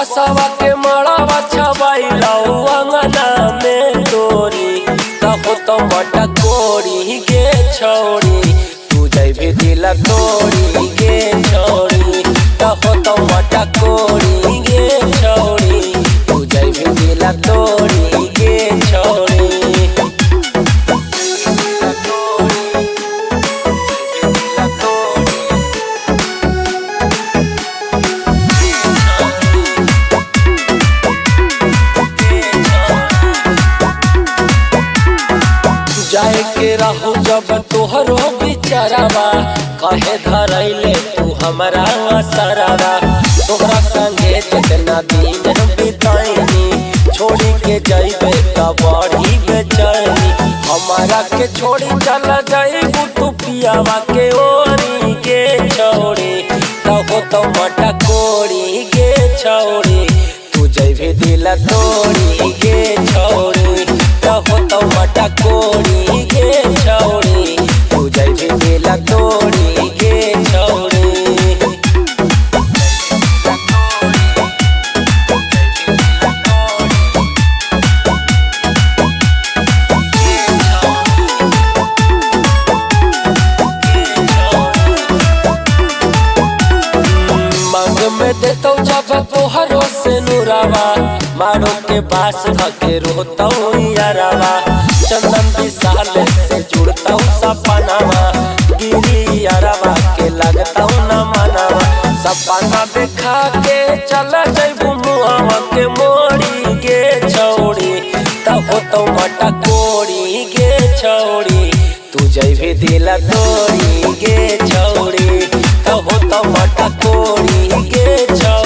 बसवा के मड़ावा छबाई लाऊ अंगना में तोरी कहो तो मटा कोड़ी गे छोड़ी तू जैबे दिल तोड़ी गे छोड़ी कहो तो मटा कोड़ी गे छोड़ी तू जैबे दिल तोड़ी गे छोड़ी। जाए के रहू जब तोहरो बिचारावा कहे धरैले तू हमारा सरावा तोहरा संगे जितना दिन बिताईनी छोड़ी के जाइबे त बड़ी बेचैनी हमारा के छोड़ी चल जाइबू तू पियावा के ओरी के छोड़ी कहो तो मटा कोड़ी के छोड़ी तू जैबे दिल तोड़ी के छोड़ी कहो तो मटा कोड़ी गे छोड़ी तू जैबे दिल तोड़ी गे छोड़ी। मांग में देतो जब तोहरो से नुरावा मारो के पास धके रोता यारावा चंदन विशाल से जुड़ता सपनावा गिरी यारावा के लगता न मनावा सपना देखा के चला जैबू मुआवा के मोड़ी गे छोड़ी तहो तो मटा कोड़ी गे छोड़ी तू जैबे दिल तोड़ी गे छोड़ी तहो तो मटा कोड़ी गे छोड़ी।